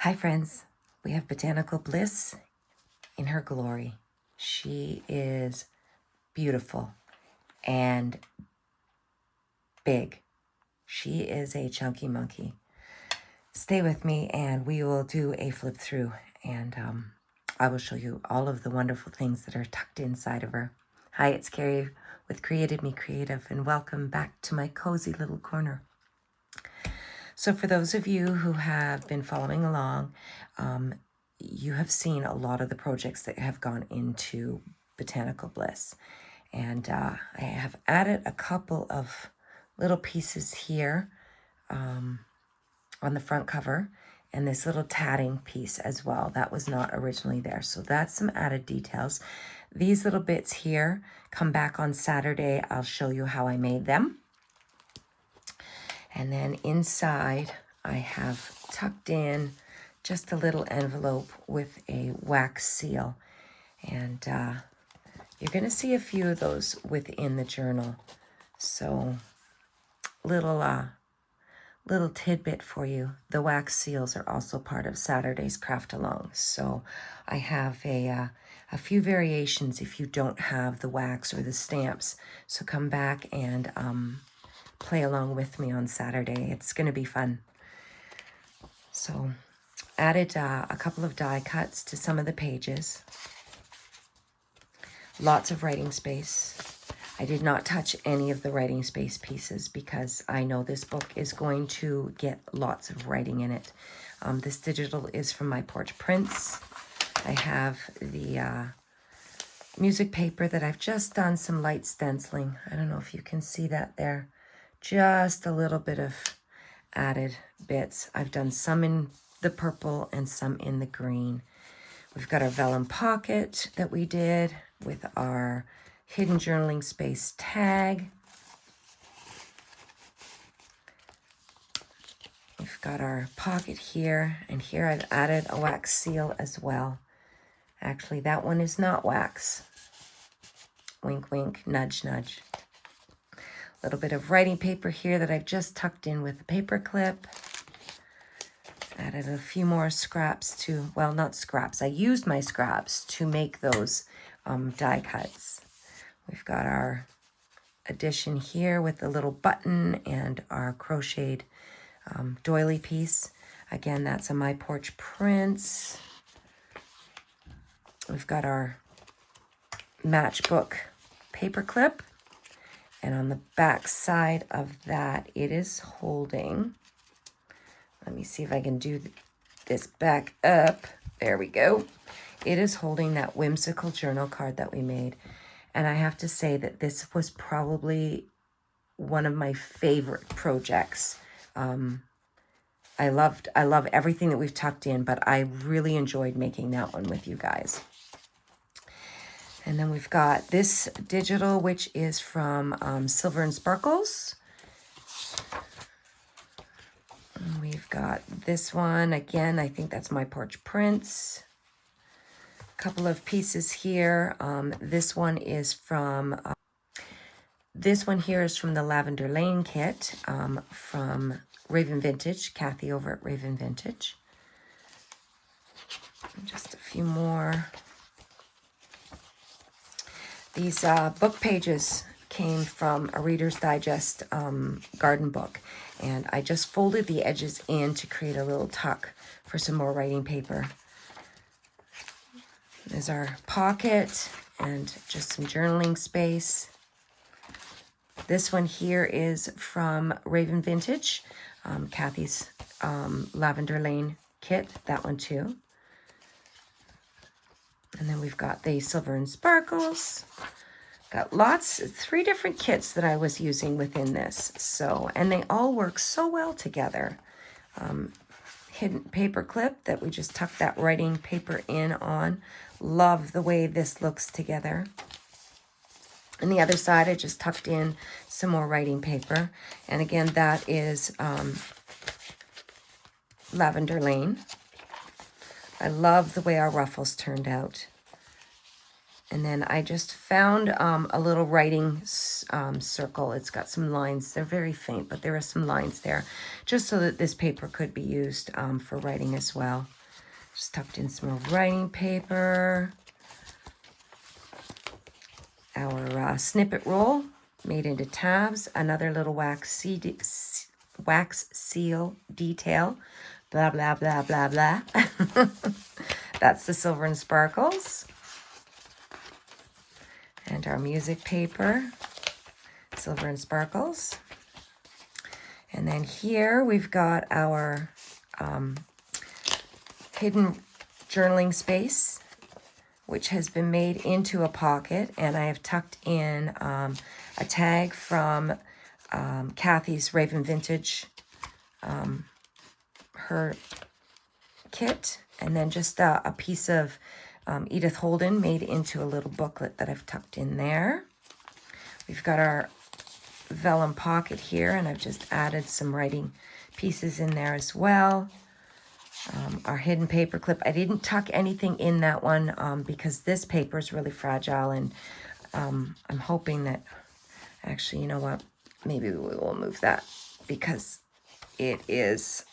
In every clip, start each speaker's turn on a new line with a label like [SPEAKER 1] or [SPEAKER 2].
[SPEAKER 1] Hi friends, we have Botanical Bliss in her glory. She is beautiful and big. She is a chunky monkey. Stay with me and we will do a flip through and I will show you all of the wonderful things that are tucked inside of her. Hi, it's Carrie with Created Me Creative and welcome back to my cozy little corner. So for those of you who have been following along, you have seen a lot of the projects that have gone into Botanical Bliss. And I have added a couple of little pieces here on the front cover and this little tatting piece as well. That was not originally there. So that's some added details. These little bits here come back on Saturday. I'll show you how I made them. And then inside, I have tucked in just a little envelope with a wax seal. And you're going to see a few of those within the journal. So little tidbit for you. The wax seals are also part of Saturday's Craft Along. So I have a few variations if you don't have the wax or the stamps. So come back and play along with me on Saturday. It's going to be fun. So added a couple of die cuts to some of the pages. Lots of writing space. I did not touch any of the writing space pieces because I know this book is going to get lots of writing in it. This digital is from my porch prints. I have the music paper that I've just done some light stenciling. I don't know if you can see that there. Just a little bit of added bits. I've done some in the purple and some in the green. We've got our vellum pocket that we did with our hidden journaling space tag. We've got our pocket here, and here I've added a wax seal as well. Actually, that one is not wax. Wink, wink, nudge, nudge. A little bit of writing paper here that I've just tucked in with a paper clip. Added a few more scraps to, well, not scraps. I used my scraps to make those die cuts. We've got our addition here with the little button and our crocheted doily piece. Again, that's a My Porch Prints. We've got our matchbook paper clip. And on the back side of that, it is holding, let me see if I can do this back up. There we go. It is holding that whimsical journal card that we made. And I have to say that this was probably one of my favorite projects. I love everything that we've tucked in, but I really enjoyed making that one with you guys. And then we've got this digital, which is from Silver and Sparkles. And we've got this one. Again, I think that's My Porch Prints. A couple of pieces here. This one is from... this one here is from the Lavender Lane kit from Raven Vintage. Kathy over at Raven Vintage. And just a few more... These book pages came from a Reader's Digest garden book, and I just folded the edges in to create a little tuck for some more writing paper. There's our pocket and just some journaling space. This one here is from Raven Vintage, Kathy's Lavender Lane kit, that one too. And then we've got the Silver and Sparkles. Got lots, 3 different kits that I was using within this. So, and they all work so well together. Hidden paper clip that we just tucked that writing paper in on. Love the way this looks together. And the other side, I just tucked in some more writing paper. And again, that is Lavender Lane. I love the way our ruffles turned out. And then I just found a little writing circle. It's got some lines. They're very faint, but there are some lines there, just so that this paper could be used for writing as well. Just tucked in some more writing paper. Our snippet roll made into tabs. Another little wax seal detail. Blah, blah, blah, blah, blah. That's the Silver and Sparkles. And our music paper, Silver and Sparkles. And then here we've got our hidden journaling space, which has been made into a pocket. And I have tucked in a tag from Kathy's Raven Vintage, her kit. And then just a piece of Edith Holden made into a little booklet that I've tucked in there. We've got our vellum pocket here, and I've just added some writing pieces in there as well. Our hidden paper clip. I didn't tuck anything in that one because this paper is really fragile, and I'm hoping that, actually, you know what? Maybe we will move that because it is,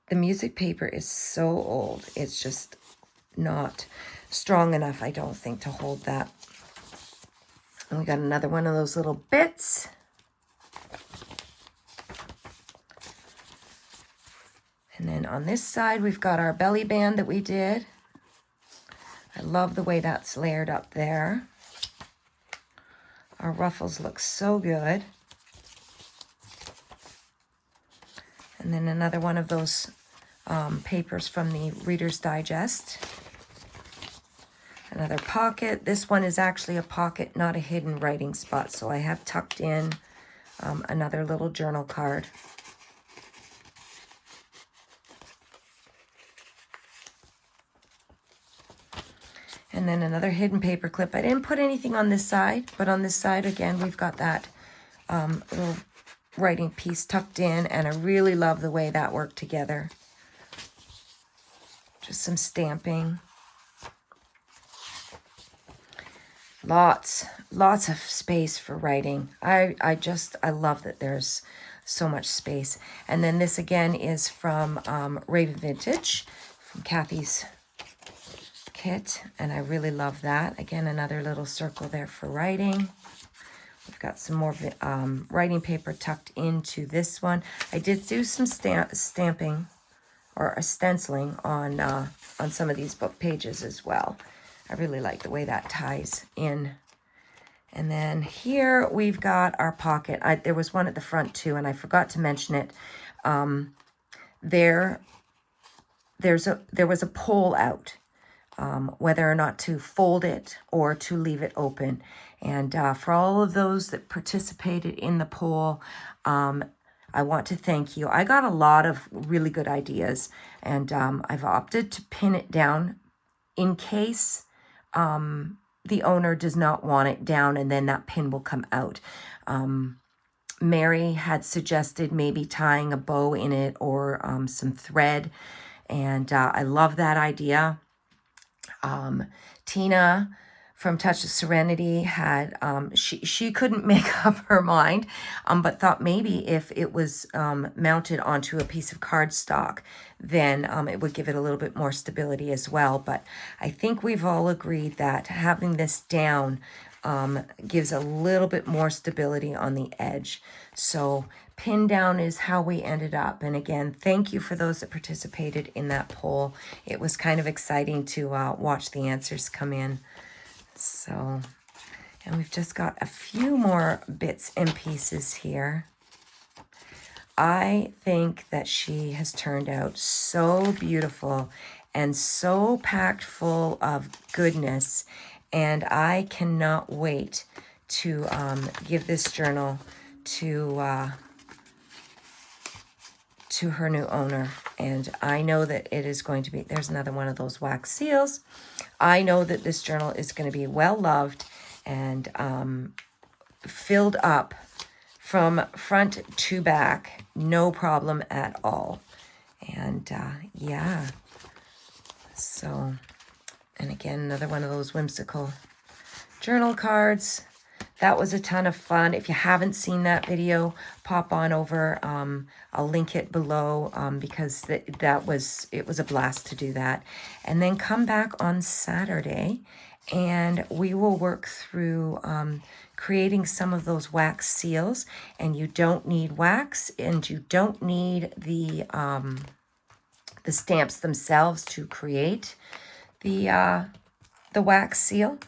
[SPEAKER 1] the music paper is so old. It's just not strong enough, I don't think, to hold that. And we got another one of those little bits. And then on this side, we've got our belly band that we did. I love the way that's layered up there. Our ruffles look so good. And then another one of those papers from the Reader's Digest. Another pocket. This one is actually a pocket, not a hidden writing spot. So I have tucked in another little journal card. And then another hidden paper clip. I didn't put anything on this side, but on this side, again, we've got that little writing piece tucked in, and I really love the way that worked together. Just some stamping. Lots of space for writing. I love that there's so much space. And then this again is from Raven Vintage, from Kathy's kit, and I really love that. Again, another little circle there for writing. We've got some more writing paper tucked into this one. I did do some stamping or stenciling on some of these book pages as well. I really like the way that ties in. And then here we've got our pocket. There was one at the front too, and I forgot to mention it. There was a poll out, whether or not to fold it or to leave it open. And for all of those that participated in the poll, I want to thank you. I got a lot of really good ideas, and I've opted to pin it down in case the owner does not want it down, and then that pin will come out. Mary had suggested maybe tying a bow in it or some thread, and I love that idea. Tina from Touch of Serenity had, she couldn't make up her mind, but thought maybe if it was mounted onto a piece of cardstock, then it would give it a little bit more stability as well. But I think we've all agreed that having this down gives a little bit more stability on the edge. So pin down is how we ended up. And again, thank you for those that participated in that poll. It was kind of exciting to watch the answers come in. So, and we've just got a few more bits and pieces here. I think that she has turned out so beautiful and so packed full of goodness. And I cannot wait to give this journal to her new owner. And I know that it is going to be, there's another one of those wax seals. I know that this journal is going to be well loved and filled up from front to back, no problem at all. And yeah, so, And again, another one of those whimsical journal cards. That was a ton of fun. If you haven't seen that video, pop on over. I'll link it below because it was a blast to do that. And then come back on Saturday and we will work through creating some of those wax seals. And you don't need wax and you don't need the stamps themselves to create the wax seal.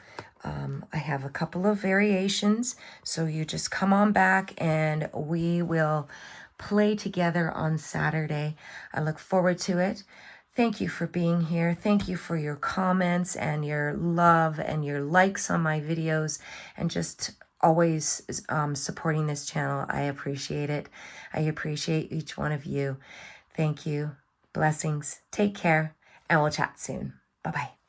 [SPEAKER 1] I have a couple of variations, so you just come on back and we will play together on Saturday. I look forward to it. Thank you for being here. Thank you for your comments and your love and your likes on my videos and just always supporting this channel. I appreciate it. I appreciate each one of you. Thank you. Blessings. Take care, and we'll chat soon. Bye-bye.